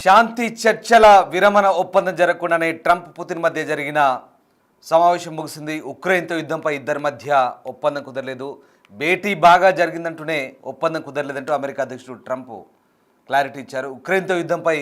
శాంతి చర్చల విరమణ ఒప్పందం జరగకుండానే ట్రంప్ పుతిన్ మధ్య జరిగిన సమావేశం ముగిసింది. ఉక్రెయిన్తో యుద్ధంపై ఇద్దరి మధ్య ఒప్పందం కుదరలేదు. భేటీ బాగా జరిగిందంటూనే ఒప్పందం కుదరలేదంటూ అమెరికా అధ్యక్షుడు ట్రంప్ క్లారిటీ ఇచ్చారు. ఉక్రెయిన్తో యుద్ధంపై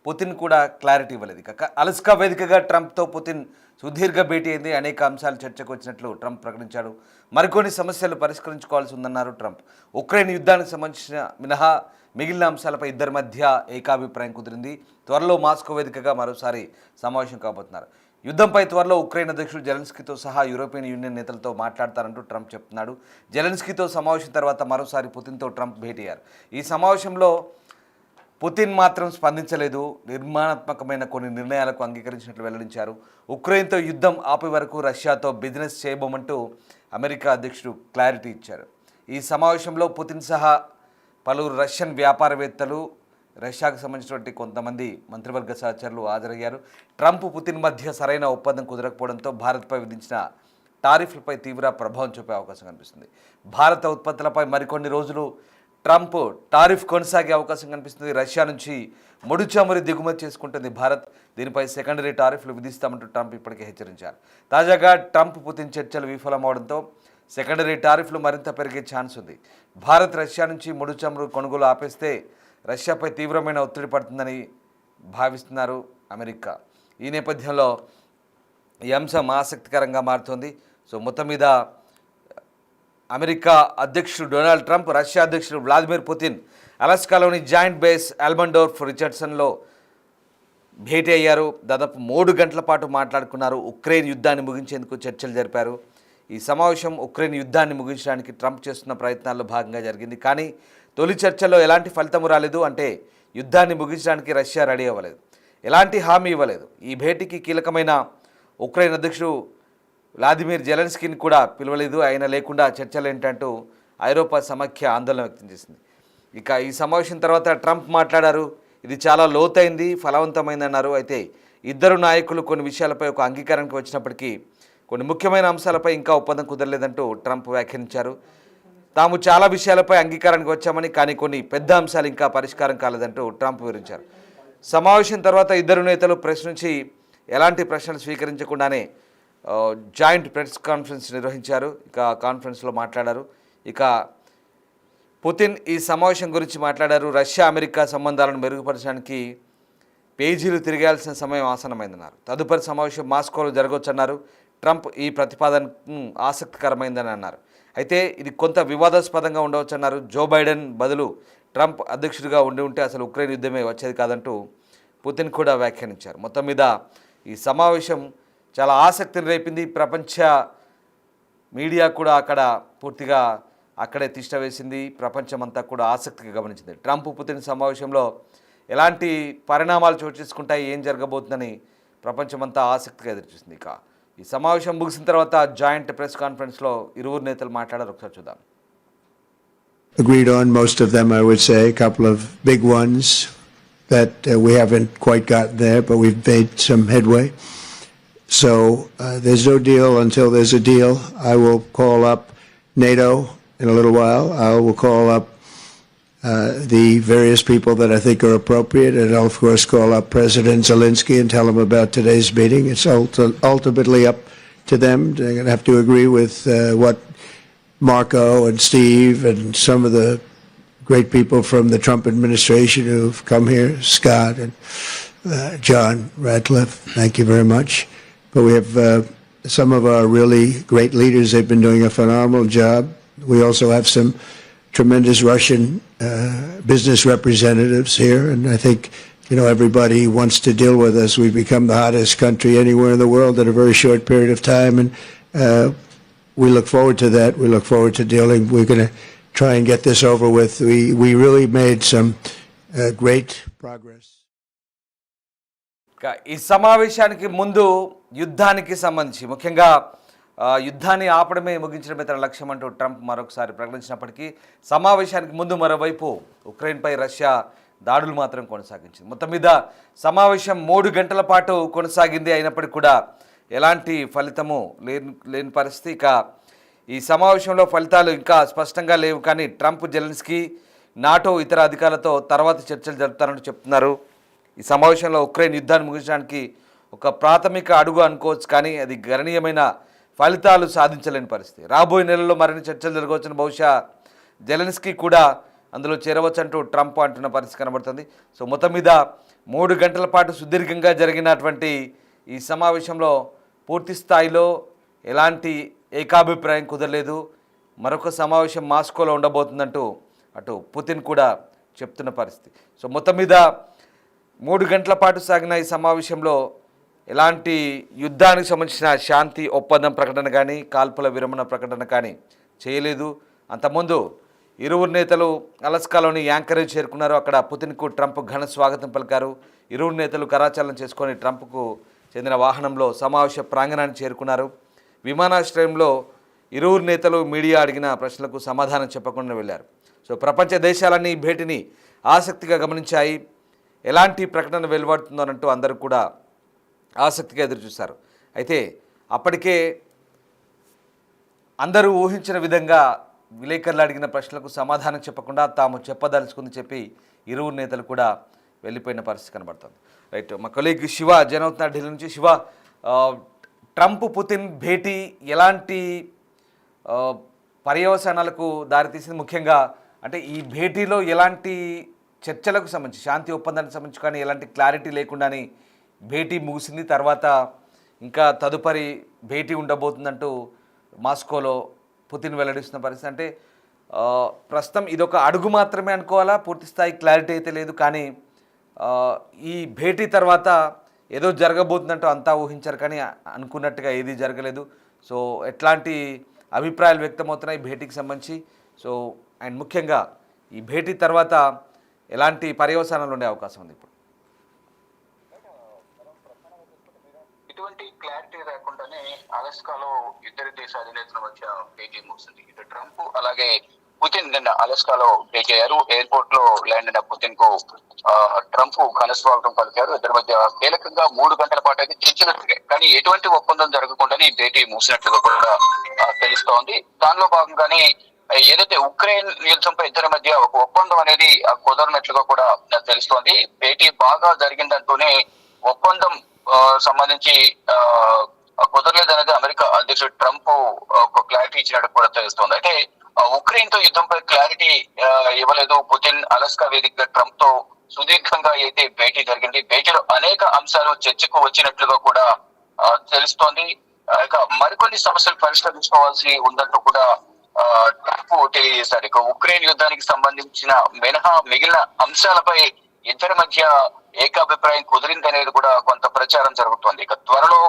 పుతిన్ కూడా క్లారిటీ ఇవ్వలేదు. అలస్కా వేదికగా ట్రంప్తో పుతిన్ సుదీర్ఘ భేటీ అయింది. అనేక అంశాలు చర్చకు వచ్చినట్లు ట్రంప్ ప్రకటించాడు. మరికొన్ని సమస్యలు పరిష్కరించుకోవాల్సి ఉందన్నారు ట్రంప్. ఉక్రెయిన్ యుద్ధానికి సంబంధించిన మినహా మిగిలిన అంశాలపై ఇద్దరి మధ్య ఏకాభిప్రాయం కుదిరింది. త్వరలో మాస్కో వేదికగా మరోసారి సమావేశం కాబోతున్నారు. యుద్ధంపై త్వరలో ఉక్రెయిన్ అధ్యక్షుడు జెలెన్స్కీతో సహా యూరోపియన్ యూనియన్ నేతలతో మాట్లాడతారంటూ ట్రంప్ చెప్తున్నాడు. జెలెన్స్కీతో సమావేశం తర్వాత మరోసారి పుతిన్తో ట్రంప్ భేటీ అయ్యారు. ఈ సమావేశంలో పుతిన్ మాత్రం స్పందించలేదు. నిర్మాణాత్మకమైన కొన్ని నిర్ణయాలకు అంగీకరించినట్లు వెల్లడించారు. ఉక్రెయిన్తో యుద్ధం ఆపే వరకు రష్యాతో బిజినెస్ చేయబోమంటూ అమెరికా అధ్యక్షుడు క్లారిటీ ఇచ్చారు. ఈ సమావేశంలో పుతిన్ సహా పలువురు రష్యన్ వ్యాపారవేత్తలు, రష్యాకు సంబంధించినటువంటి కొంతమంది మంత్రివర్గ సహచరులు హాజరయ్యారు. ట్రంప్ పుతిన్ మధ్య సరైన ఒప్పందం కుదరకపోవడంతో భారత్పై విధించిన టారిఫ్లపై తీవ్ర ప్రభావం చూపే అవకాశం కనిపిస్తుంది. భారత ఉత్పత్తులపై మరికొన్ని రోజులు ట్రంప్ టారిఫ్ కొనసాగే అవకాశం కనిపిస్తుంది. రష్యా నుంచి ముడి చమురు దిగుమతి చేసుకుంటుంది భారత్. దీనిపై సెకండరీ టారిఫ్లు విధిస్తామంటూ ట్రంప్ ఇప్పటికే హెచ్చరించారు. తాజాగా ట్రంప్ పుతిన్ చర్చలు విఫలమవడంతో సెకండరీ టారిఫ్లు మరింత పెరిగే ఛాన్స్ ఉంది. భారత్ రష్యా నుంచి ముడి చమురు కొనుగోలు ఆపేస్తే రష్యాపై తీవ్రమైన ఒత్తిడి పడుతుందని భావిస్తున్నారు అమెరికా. ఈ నేపథ్యంలో ఈ అంశం ఆసక్తికరంగా మారుతోంది. సో మొత్తం మీద అమెరికా అధ్యక్షుడు డొనాల్డ్ ట్రంప్, రష్యా అధ్యక్షుడు వ్లాదిమిర్ పుతిన్ అలస్కాలోని జాయింట్ బేస్ ఆల్బండోర్ఫ్ రిచర్డ్సన్లో భేటీ అయ్యారు. దాదాపు 3 గంటల పాటు మాట్లాడుకున్నారు. ఉక్రెయిన్ యుద్ధాన్ని ముగించేందుకు చర్చలు జరిపారు. ఈ సమావేశం ఉక్రెయిన్ యుద్ధాన్ని ముగించడానికి ట్రంప్ చేస్తున్న ప్రయత్నాల్లో భాగంగా జరిగింది. కానీ తొలి చర్చల్లో ఎలాంటి ఫలితం రాలేదు. అంటే యుద్ధాన్ని ముగించడానికి రష్యా రెడీ అవ్వలేదు, ఎలాంటి హామీ ఇవ్వలేదు. ఈ భేటీకి కీలకమైన ఉక్రెయిన్ అధ్యక్షుడు వ్లాదిమిర్ జెలెన్స్కీని కూడా పిలవలేదు. ఆయన లేకుండా చర్చలు ఏంటంటూ ఐరోపా సమాఖ్య ఆందోళన వ్యక్తం చేసింది. ఇక ఈ సమావేశం తర్వాత ట్రంప్ మాట్లాడారు. ఇది చాలా లోతైంది, ఫలవంతమైందన్నారు. అయితే ఇద్దరు నాయకులు కొన్ని విషయాలపై ఒక అంగీకారానికి వచ్చినప్పటికీ కొన్ని ముఖ్యమైన అంశాలపై ఇంకా ఒప్పందం కుదరలేదంటూ ట్రంప్ వ్యాఖ్యానించారు. తాము చాలా విషయాలపై అంగీకారానికి వచ్చామని, కానీ కొన్ని పెద్ద అంశాలు ఇంకా పరిష్కారం కాలేదంటూ ట్రంప్ వివరించారు. సమావేశం తర్వాత ఇద్దరు నేతలు ప్రెస్ నుంచి ఎలాంటి ప్రశ్నలు స్వీకరించకుండానే జాయింట్ ప్రెస్ కాన్ఫరెన్స్ నిర్వహించారు. ఇక కాన్ఫరెన్స్లో మాట్లాడారు. ఇక పుతిన్ ఈ సమావేశం గురించి మాట్లాడారు. రష్యా అమెరికా సంబంధాలను మెరుగుపరచడానికి పేజీలు తిరగాల్సిన సమయం ఆసన్నమైందన్నారు. తదుపరి సమావేశం మాస్కోలో జరగవచ్చన్నారు. ట్రంప్ ఈ ప్రతిపాదనకు ఆసక్తికరమైందని అన్నారు. అయితే ఇది కొంత వివాదాస్పదంగా ఉండవచ్చన్నారు. జో బైడెన్ బదులు ట్రంప్ అధ్యక్షుడిగా ఉంటే అసలు ఉక్రెయిన్ యుద్ధమే వచ్చేది కాదంటూ పుతిన్ కూడా వ్యాఖ్యానించారు. మొత్తం మీద ఈ సమావేశం చాలా ఆసక్తిని రేపింది. ప్రపంచ మీడియా కూడా పూర్తిగా అక్కడే తిష్ట వేసింది. ప్రపంచమంతా కూడా ఆసక్తిగా గమనించింది. ట్రంప్ పుతిన్ సమావేశంలో ఎలాంటి పరిణామాలు చోటు చేసుకుంటాయి, ఏం జరగబోతుందని ప్రపంచమంతా ఆసక్తిగా ఎదురుచూసింది. ఇక ఈ సమావేశం ముగిసిన తర్వాత జాయింట్ ప్రెస్ కాన్ఫరెన్స్లో ఇరువురు నేతలు మాట్లాడారు. ఒకసారి చూద్దాం. Agreed on most of them, I would say. A couple of big ones that we haven't quite gotten there, but we've made some headway. So there's no deal until there's a deal. I will call up NATO in a little while. I will call up the various people that I think are appropriate, and I'll of course call up President Zelensky and tell him about today's meeting. It's ultimately up to them. They're going to have to agree with what Marco and Steve and some of the great people from the Trump administration who've come here, Scott and John Ratcliffe. Thank you very much. But we have some of our really great leaders. They've been doing a phenomenal job. We also have some tremendous Russian business representatives here, and I think everybody wants to deal with us. We've become the hottest country anywhere in the world in a very short period of time, and we look forward to that. We look forward to dealing. We're going to try and get this over with. We really made some great progress. ఈ సమావేశానికి ముందు యుద్ధానికి సంబంధించి ముఖ్యంగా యుద్ధాన్ని ఆపడమే ముగించడమే తన లక్ష్యం అంటూ ట్రంప్ మరొకసారి ప్రకటించినప్పటికీ సమావేశానికి ముందు మరోవైపు ఉక్రెయిన్పై రష్యా దాడులు మాత్రం కొనసాగించింది. మొత్తం మీద సమావేశం 3 గంటల పాటు కొనసాగింది. అయినప్పటికీ కూడా ఎలాంటి ఫలితము లేని పరిస్థితి. ఇక ఈ సమావేశంలో ఫలితాలు ఇంకా స్పష్టంగా లేవు. కానీ ట్రంప్, జెలెన్స్కీ, నాటో ఇతర అధికారులతో తర్వాత చర్చలు జరుపుతారంటూ చెప్తున్నారు. ఈ సమావేశంలో ఉక్రెయిన్ యుద్ధాన్ని ముగించడానికి ఒక ప్రాథమిక అడుగు అనుకోవచ్చు, కానీ అది గణనీయమైన ఫలితాలు సాధించలేని పరిస్థితి. రాబోయే నెలల్లో మరిన్ని చర్చలు జరగవచ్చును. బహుశా జెలెన్స్కీ కూడా అందులో చేరవచ్చు అంటూ ట్రంప్ అంటున్న పరిస్థితి కనబడుతుంది. సో మొత్తం మీద 3 గంటల పాటు సుదీర్ఘంగా జరిగినటువంటి ఈ సమావేశంలో పూర్తి స్థాయిలో ఎలాంటి ఏకాభిప్రాయం కుదరలేదు. మరొక సమావేశం మాస్కోలో ఉండబోతుందంటూ అటు పుతిన్ కూడా చెప్తున్న పరిస్థితి. సో మొత్తం మీద 3 గంటల పాటు సాగిన ఈ సమావేశంలో ఎలాంటి యుద్ధానికి సంబంధించిన శాంతి ఒప్పందం ప్రకటన కానీ కాల్పుల విరమణ ప్రకటన కానీ చేయలేదు. అంతకుముందు ఇరువురు నేతలు అలస్కాలోని యాంకరేజ్ చేరుకున్నారు. అక్కడ పుతిన్కు ట్రంప్ ఘన స్వాగతం పలికారు. ఇరువురు నేతలు కరాచాలనం చేసుకొని ట్రంప్కు చెందిన వాహనంలో సమావేశ ప్రాంగణానికి చేరుకున్నారు. విమానాశ్రయంలో ఇరువురు నేతలు మీడియా అడిగిన ప్రశ్నలకు సమాధానం చెప్పకుండా వెళ్ళారు. సో ప్రపంచ దేశాలన్నీ ఈ భేటీని ఆసక్తిగా గమనించాయి. ఎలాంటి ప్రకటన వెలువడుతుందోనంటూ అందరూ కూడా ఆసక్తిగా ఎదురుచూశారు. అయితే అప్పటికే అందరూ ఊహించిన విధంగా విలేకరులు అడిగిన ప్రశ్నలకు సమాధానం చెప్పకుండా తాము చెప్పదలుచుకుంది చెప్పి ఇరువురు నేతలు కూడా వెళ్ళిపోయిన పరిస్థితి కనబడుతుంది. రైట్, మా కొలీగ్ శివ జనవుతున్న ఢిల్లీ నుంచి. శివ, ట్రంప్ పుతిన్ భేటీ ఎలాంటి పర్యవసానాలకు దారితీసింది? ముఖ్యంగా అంటే ఈ భేటీలో ఎలాంటి చర్చలకు సంబంధించి, శాంతి ఒప్పందానికి సంబంధించి కానీ ఎలాంటి క్లారిటీ లేకుండానే భేటీ ముగిసింది. తర్వాత ఇంకా తదుపరి భేటీ ఉండబోతుందంటూ మాస్కోలో పుతిన్ వెల్లడిస్తున్న పరిస్థితి. అంటే ప్రస్తుతం ఇదొక అడుగు మాత్రమే అనుకోవాలా? పూర్తి స్థాయి క్లారిటీ అయితే లేదు, కానీ ఈ భేటీ తర్వాత ఏదో జరగబోతుందంటూ అంతా ఊహించారు, కానీ అనుకున్నట్టుగా ఏది జరగలేదు. సో ఎట్లాంటి అభిప్రాయాలు వ్యక్తమవుతున్నాయి భేటీకి సంబంధించి? సో అండ్ ముఖ్యంగా ఈ భేటీ తర్వాత ఎలాంటి పర్యవసానాలు ఉండే అవకాశం ఉంది ఇప్పుడు? ఇటువంటి క్లారిటీ రాకుండానే అలస్కాలో ఇద్దరు దేశ అధినేతల మధ్య భేటీ ముగిసింది. ఇటు ట్రంప్ అలాగే పుతిన్ నిన్న అలస్కాలో భేటీ అయ్యారు. ఎయిర్పోర్ట్ లో ల్యాండ్ అయిన పుతిన్ కు ట్రంప్ ఘన స్వాగతం పలికారు. ఇద్దరి మధ్య కీలకంగా 3 గంటల పాటు అయితే చర్చలుగా, కానీ ఎటువంటి ఒప్పందం జరగకుండానే ఈ భేటీ ముగిసినట్లుగా కూడా తెలుస్తోంది. దానిలో భాగంగానే ఏదైతే ఉక్రెయిన్ యుద్ధంపై ఇద్దరి మధ్య ఒక ఒప్పందం అనేది కుదరనట్లుగా కూడా తెలుస్తోంది. భేటీ బాగా జరిగిందంటూనే ఒప్పందం సంబంధించి కుదరలేదనేది అమెరికా అధ్యక్షుడు ట్రంప్ ఒక క్లారిటీ ఇచ్చినట్టు కూడా తెలుస్తోంది. అయితే ఉక్రెయిన్ తో యుద్ధంపై క్లారిటీ ఇవ్వలేదు. పుతిన్ అలస్కా వేదికగా ట్రంప్ తో సుదీర్ఘంగా అయితే భేటీ జరిగింది. భేటీలో అనేక అంశాలు చర్చకు వచ్చినట్లుగా కూడా తెలుస్తోంది. ఇక మరికొన్ని సమస్యలు పరిష్కరించుకోవాల్సి ఉందంటూ కూడా ట్రంప్ తెలియజేశారు. ఇక ఉక్రెయిన్ యుద్ధానికి సంబంధించిన మినహా మిగిలిన అంశాలపై ఇద్దరి మధ్య ఏకాభిప్రాయం కుదిరిందనేది కూడా కొంత ప్రచారం జరుగుతోంది. ఇక త్వరలో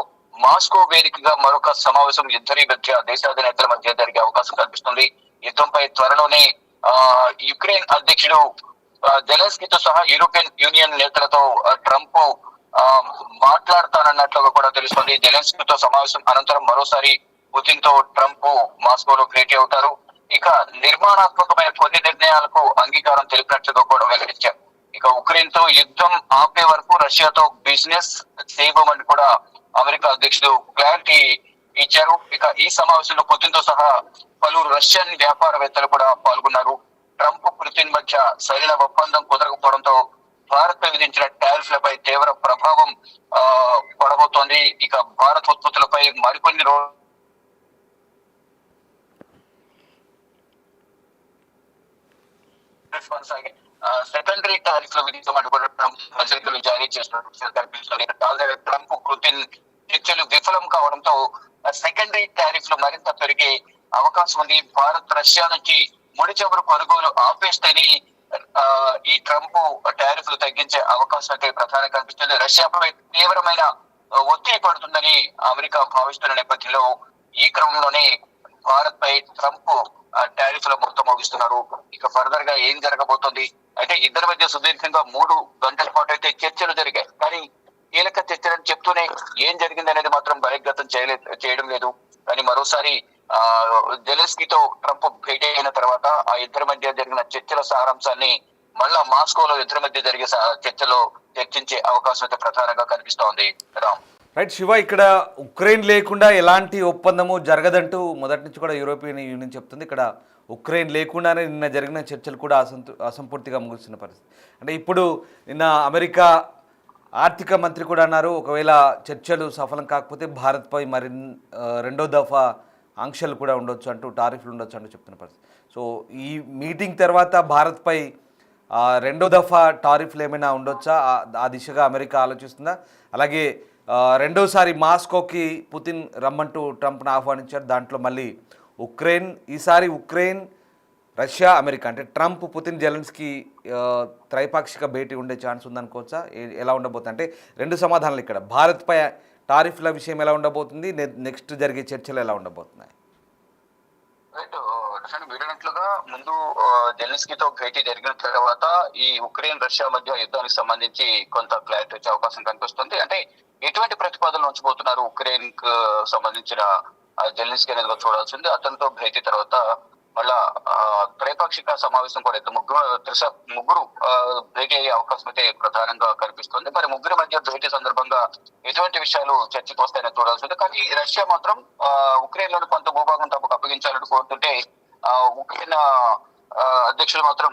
మాస్కో వేదికగా మరొక సమావేశం ఇద్దరి మధ్య దేశాధినేతల మధ్య జరిగే అవకాశం కనిపిస్తుంది. యుద్ధంపై త్వరలోనే యుక్రెయిన్ అధ్యక్షుడు జెలెన్స్కీతో సహా యూరోపియన్ యూనియన్ నేతలతో ట్రంప్ మాట్లాడతానన్నట్లుగా కూడా తెలుస్తుంది. జెలెన్స్కీతో సమావేశం అనంతరం మరోసారి పుతిన్ తో ట్రంప్ మాస్కోలో భేటీ అవుతారు. ఇక నిర్మాణాత్మకమైన కొన్ని నిర్ణయాలకు అంగీకారం తెలిపినట్లుగా కూడా వెల్లడించారు. ఇక ఉక్రెయిన్ తో యుద్ధం ఆపే వరకు రష్యాతో బిజినెస్ చేయబోమని కూడా అమెరికా అధ్యక్షుడు క్లారిటీ ఇచ్చారు. ఇక ఈ సమావేశంలో పుతిన్ తో సహా పలువురు రష్యన్ వ్యాపారవేత్తలు కూడా పాల్గొన్నారు. ట్రంప్ పుతిన్ మధ్య సరైన ఒప్పందం కుదరకపోవడంతో భారత్ పై విధించిన టారిఫ్లపై తీవ్ర ప్రభావం పడబోతోంది. ఇక భారత్ ఉత్పత్తులపై మరికొన్ని కొనసాగే సెకండరీ టారిఫ్ల విధించమని కూడా ట్రంప్ హెచ్చరికలు జారీ చేసినట్టు కనిపిస్తుంది. ట్రంప్ పుతిన్ చర్చలు విఫలం కావడంతో సెకండరీ టారిఫ్లు మరింత పెరిగే అవకాశం ఉంది. భారత్ రష్యా నుంచి ముడి చమురు కొనుగోలు ఆపేస్తేనే ఈ ట్రంప్ టారిఫ్లు తగ్గించే అవకాశం అయితే ప్రధానంగా కనిపిస్తుంది. రష్యాపై తీవ్రమైన ఒత్తిడి పడుతుందని అమెరికా భావిస్తున్న నేపథ్యంలో ఈ క్రమంలోనే భారత్ పై ట్రంప్ టారిఫ్ల మొత్తం మోగిస్తున్నారు. ఇక ఫర్దర్ గా ఏం జరగబోతోంది అంటే ఇద్దరి మధ్య సుదీర్ఘంగా 3 గంటల పాటు అయితే చర్చలు జరిగాయి, కానీ కీలక చర్చలను చెప్తూనే ఏం జరిగింది అనేది మాత్రం బహిర్గతం చేయడం లేదు. కానీ మరోసారి జెలెన్స్కీతో ట్రంప్ భేటీ అయిన తర్వాత ఆ ఇద్దరి మధ్య జరిగిన చర్చల సారాంశాన్ని మళ్ళా మాస్కోలో ఇద్దరి మధ్య జరిగే చర్చలో చర్చించే అవకాశం అయితే ప్రధానంగా కనిపిస్తోంది. రామ్, రైట్ శివ, ఇక్కడ ఉక్రెయిన్ లేకుండా ఎలాంటి ఒప్పందము జరగదంటూ మొదటి నుంచి కూడా యూరోపియన్ యూనియన్ చెప్తుంది. ఇక్కడ ఉక్రెయిన్ లేకుండానే నిన్న జరిగిన చర్చలు కూడా అసంపూర్తిగా ముగిస్తున్న పరిస్థితి. అంటే ఇప్పుడు నిన్న అమెరికా ఆర్థిక మంత్రి కూడా అన్నారు, ఒకవేళ చర్చలు సఫలం కాకపోతే భారత్పై మరి రెండో దఫా ఆంక్షలు కూడా ఉండొచ్చు అంటూ, టారిఫ్లు ఉండొచ్చు అంటూ చెప్తున్న పరిస్థితి. సో ఈ మీటింగ్ తర్వాత భారత్పై రెండో దఫా టారిఫ్లు ఏమైనా ఉండొచ్చా? ఆ దిశగా అమెరికా ఆలోచిస్తుందా? అలాగే రెండోసారి మాస్కోకి పుతిన్ రమ్మంటూ ట్రంప్ను ఆహ్వానించారు. దాంట్లో మళ్ళీ ఉక్రెయిన్, ఈసారి ఉక్రెయిన్, రష్యా, అమెరికా, అంటే ట్రంప్, పుతిన్, జెలెన్స్కీ త్రైపాక్షిక భేటీ ఉండే ఛాన్స్ ఉందనుకోవచ్చా? ఎలా ఉండబోతుంది అంటే రెండు సమాధానాలు ఇక్కడ. భారత్పై టారిఫ్ల విషయం ఎలా ఉండబోతుంది, నెక్స్ట్ జరిగే చర్చలు ఎలా ఉండబోతున్నాయి? రైట్, మీరు అన్నట్లుగా ముందు జెలెన్స్కీతో భేటీ జరిగిన తర్వాత ఈ ఉక్రెయిన్ రష్యా మధ్య యుద్ధానికి సంబంధించి కొంత క్లారిటీ వచ్చే అవకాశం కనిపిస్తుంది. అంటే ఎటువంటి ప్రతిపాదనలు ఉంచబోతున్నారు ఉక్రెయిన్ కు సంబంధించిన జెలెన్స్కీ అనేది చూడాల్సింది. అతనితో భేటీ తర్వాత మళ్ళా త్రైపాక్షిక సమావేశం కూడా అయితే ముగ్గురు భేటీ అయ్యే అవకాశం అయితే ప్రధానంగా కనిపిస్తుంది. మరి ముగ్గురి మధ్య భేటీ సందర్భంగా ఎటువంటి విషయాలు చర్చకు వస్తాయని చూడాల్సింది. కానీ రష్యా మాత్రం ఉక్రెయిన్ లోని కొంత భూభాగం తమకు అప్పగించాలని కోరుతుంటే ఉక్రెయిన్ అధ్యక్షులు మాత్రం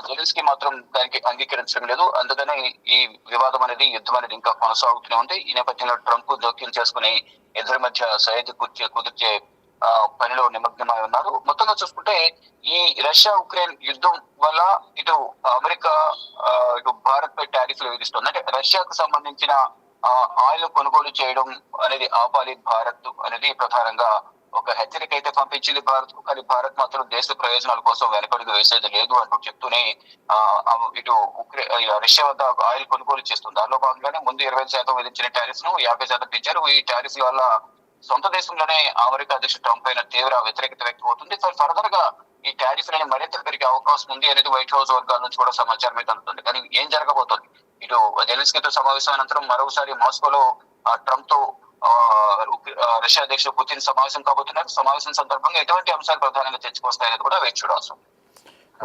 జెలెన్స్కీ మాత్రం దానికి అంగీకరించడం లేదు. అందుకనే ఈ వివాదం అనేది, యుద్ధం అనేది ఇంకా కొనసాగుతూనే ఉంది. ఈ నేపథ్యంలో ట్రంప్ జోక్యం చేసుకుని ఇద్దరి మధ్య సరిహద్దు కుదిర్చే పనిలో నిమగ్నమై ఉన్నారు. మొత్తంగా చూసుకుంటే ఈ రష్యా ఉక్రెయిన్ యుద్ధం వల్ల ఇటు అమెరికా ఇటు భారత్ పై టారిఫ్లు విధిస్తుంది. అంటే రష్యాకు సంబంధించిన ఆయిల్ కొనుగోలు చేయడం అనేది ఆపాలి భారత్ అనేది ప్రధానంగా ఒక హెచ్చరిక అయితే పంపించింది భారత్. కానీ భారత్ మాత్రం దేశ ప్రయోజనాల కోసం వెనకడుగు వేసేది లేదు అంటూ చెప్తూనే ఇటు రష్యా వద్ద ఆయిల్ కొనుగోలు చేస్తుంది. దానిలో భాగంగానే ముందు 20% విధించిన టారిఫ్ ను 50% పెంచారు. ఈ టారిఫ్ వల్ల సొంత దేశంలోనే అమెరికా అధ్యక్షుడు ట్రంప్ పైన తీవ్ర వ్యతిరేకత వ్యక్తమవుతుంది. ఫర్దర్ గా ఈ టారిఫ్ అనేది మరింత పెరిగే అవకాశం ఉంది అనేది వైట్ హౌస్ వర్గాల నుంచి కూడా సమాచారం అయితే అందుతుంది. కానీ ఏం జరగబోతోంది? ఇటు జెలెన్స్కీతో సమావేశం అనంతరం మరోసారి మాస్కోలో ట్రంప్ తో రష్యా అధ్యక్షుడు పుతిన్ సమావేశం కాబోతున్నారు. సమావేశం సందర్భంగా ఎటువంటి అంశాలు ప్రధానంగా చర్చకు వస్తాయనేది కూడా వేచి చూడాల్సి.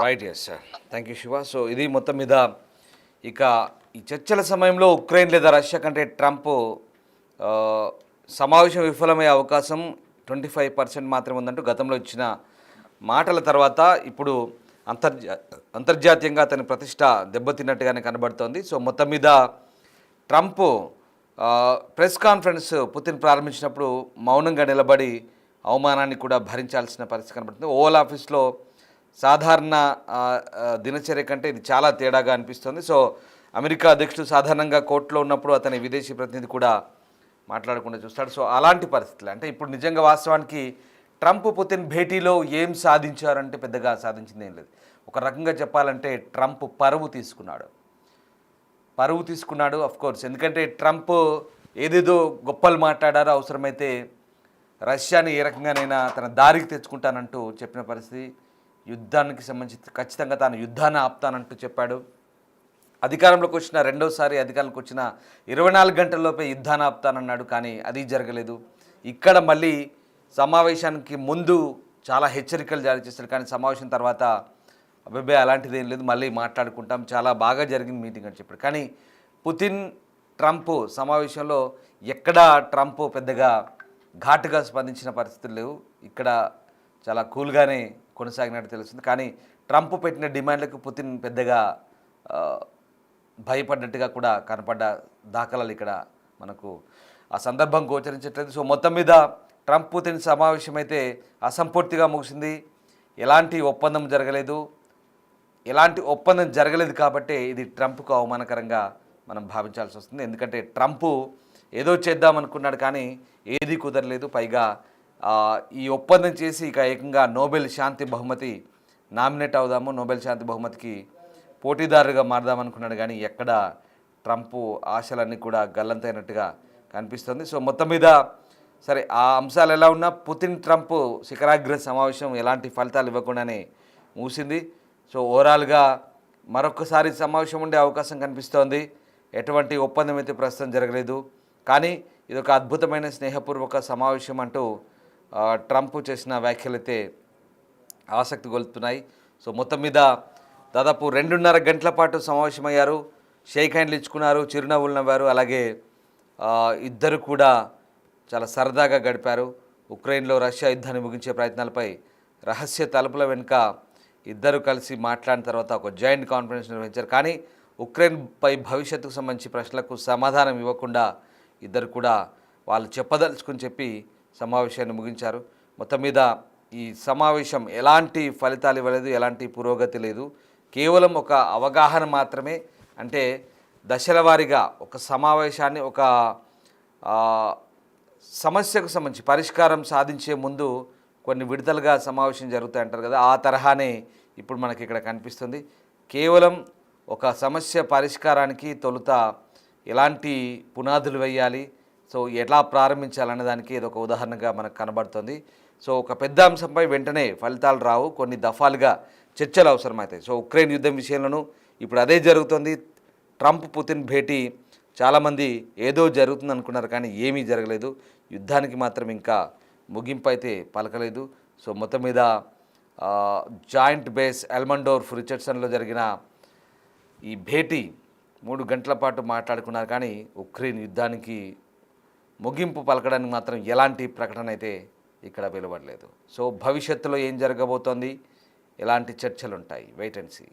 Right, yes sir, thank you Shiva. So ఇది మొత్తం మీద ఇక ఈ చర్చల సమయంలో ఉక్రెయిన్ లేదా రష్యా కంటే ట్రంప్ సమావేశం విఫలమయ్యే అవకాశం 25% మాత్రమే ఉందంటూ గతంలో ఇచ్చిన మాటల తర్వాత ఇప్పుడు అంతర్జాతీయంగా అతని ప్రతిష్ట దెబ్బతిన్నట్టుగానే కనబడుతోంది. సో మొత్తం మీద ట్రంప్ ప్రెస్ కాన్ఫరెన్స్ పుతిన్ ప్రారంభించినప్పుడు మౌనంగా నిలబడి అవమానాన్ని కూడా భరించాల్సిన పరిస్థితి కనబడుతుంది. ఓవల్ ఆఫీస్లో సాధారణ దినచర్య కంటే ఇది చాలా తేడాగా అనిపిస్తుంది. సో అమెరికా అధ్యక్షుడు సాధారణంగా కోర్టులో ఉన్నప్పుడు అతని విదేశీ ప్రతినిధి కూడా మాట్లాడకుండా చూస్తాడు. సో అలాంటి పరిస్థితులు, అంటే ఇప్పుడు నిజంగా వాస్తవానికి ట్రంప్ పుతిన్ భేటీలో ఏం సాధించారంటే పెద్దగా సాధించింది ఏం లేదు. ఒక రకంగా చెప్పాలంటే ట్రంప్ పరువు తీసుకున్నాడు కోర్స్. ఎందుకంటే ట్రంప్ ఏదేదో గొప్పలు మాట్లాడారో, అవసరమైతే రష్యాని ఏ రకంగానైనా తన దారికి తెచ్చుకుంటానంటూ చెప్పిన పరిస్థితి. యుద్ధానికి సంబంధించి ఖచ్చితంగా తాను యుద్ధాన్ని ఆపుతానంటూ చెప్పాడు. అధికారంలోకి వచ్చిన రెండోసారి అధికారంలోకి వచ్చిన 24 గంటల్లోపే యుద్ధాన్ని ఆపుతానన్నాడు. కానీ అది జరగలేదు. ఇక్కడ మళ్ళీ సమావేశానికి ముందు చాలా హెచ్చరికలు జారీ చేశారు. కానీ సమావేశం తర్వాత అబ్బాయి అలాంటిది ఏం లేదు, మళ్ళీ మాట్లాడుకుంటాం, చాలా బాగా జరిగింది మీటింగ్ అని చెప్పాడు. కానీ పుతిన్ ట్రంప్ సమావేశంలో ఎక్కడా ట్రంప్ పెద్దగా ఘాటుగా స్పందించిన పరిస్థితులు లేవు. ఇక్కడ చాలా కూల్గానే కొనసాగినట్టు తెలుస్తుంది. కానీ ట్రంప్ పెట్టిన డిమాండ్లకు పుతిన్ పెద్దగా భయపడ్డట్టుగా కూడా కనపడ్డ దాఖలాలు ఇక్కడ మనకు ఆ సందర్భం గోచరించట్లేదు. సో మొత్తం మీద ట్రంప్ పుతిన్ సమావేశం అయితే అసంపూర్తిగా ముగిసింది. ఎలాంటి ఒప్పందం జరగలేదు కాబట్టి ఇది ట్రంప్కు అవమానకరంగా మనం భావించాల్సి వస్తుంది. ఎందుకంటే ట్రంప్ ఏదో చేద్దామనుకున్నాడు కానీ ఏది కుదరలేదు. పైగా ఈ ఒప్పందం చేసి ఇక ఏకంగా నోబెల్ శాంతి బహుమతి నామినేట్ అవుదాము, నోబెల్ శాంతి బహుమతికి పోటీదారుగా మారదామనుకున్నాడు. కానీ ఎక్కడ ట్రంప్ ఆశలన్నీ కూడా గల్లంతైనట్టుగా కనిపిస్తుంది. సో మొత్తం మీద సరే, ఆ అంశాలు ఎలా ఉన్నా పుతిన్ ట్రంప్ శిఖరాగ్ర సమావేశం ఎలాంటి ఫలితాలు ఇవ్వకుండానే మూసింది. సో ఓవరాల్గా మరొకసారి సమావేశం ఉండే అవకాశం కనిపిస్తోంది. ఎటువంటి ఒప్పందం అయితే ప్రస్తుతం జరగలేదు. కానీ ఇది ఒక అద్భుతమైన స్నేహపూర్వక సమావేశం అంటూ ట్రంప్ చేసిన వ్యాఖ్యలు అయితే ఆసక్తి గొలుపుతున్నాయి. సో మొత్తం మీద దాదాపు 2.5 గంటల పాటు సమావేశమయ్యారు. షేక్ హ్యాండ్లు ఇచ్చుకున్నారు, చిరునవ్వులు నవ్వారు. అలాగే ఇద్దరు కూడా చాలా సరదాగా గడిపారు. ఉక్రెయిన్లో రష్యా యుద్ధాన్ని ముగించే ప్రయత్నాలపై రహస్య తలుపుల వెనుక ఇద్దరు కలిసి మాట్లాడిన తర్వాత ఒక జాయింట్ కాన్ఫరెన్స్ నిర్వహించారు. కానీ ఉక్రెయిన్పై భవిష్యత్తుకు సంబంధించి ప్రశ్నలకు సమాధానం ఇవ్వకుండా ఇద్దరు కూడా వాళ్ళు చెప్పదలుచుకుని చెప్పి సమావేశాన్ని ముగించారు. మొత్తం మీద ఈ సమావేశం ఎలాంటి ఫలితాలు ఇవ్వలేదు, ఎలాంటి పురోగతి లేదు. కేవలం ఒక అవగాహన మాత్రమే. అంటే దశల వారీగా ఒక సమావేశాన్ని ఒక సమస్యకు సంబంధించి పరిష్కారం సాధించే ముందు కొన్ని విడతలుగా సమావేశం జరుగుతాయి అంటారు కదా, ఆ తరహానే ఇప్పుడు మనకి ఇక్కడ కనిపిస్తుంది. కేవలం ఒక సమస్య పరిష్కారానికి తొలుత ఎలాంటి పునాదులు వేయాలి, సో ఎలా ప్రారంభించాలనే దానికి ఇది ఒక ఉదాహరణగా మనకు కనబడుతుంది. సో ఒక పెద్ద అంశంపై వెంటనే ఫలితాలు రావు, కొన్ని దఫాలుగా చర్చలు అవసరమవుతాయి. సో ఉక్రెయిన్ యుద్ధం విషయంలోనూ ఇప్పుడు అదే జరుగుతుంది. ట్రంప్ పుతిన్ భేటీ చాలామంది ఏదో జరుగుతుంది అనుకున్నారు, కానీ ఏమీ జరగలేదు. యుద్ధానికి మాత్రం ఇంకా ముగింపు అయితే పలకలేదు. సో మొత్తం మీద జాయింట్ బేస్ ఎల్మండోర్ఫ్ రిచర్డ్సన్లో జరిగిన ఈ భేటీ 3 గంటల పాటు మాట్లాడుకున్నారు, కానీ ఉక్రెయిన్ యుద్ధానికి ముగింపు పలకడానికి మాత్రం ఎలాంటి ప్రకటన అయితే ఇక్కడ వెలువడలేదు. సో భవిష్యత్తులో ఏం జరగబోతోంది, ఎలాంటి చర్చలు ఉంటాయి, వెయిట్ అండ్ సీ.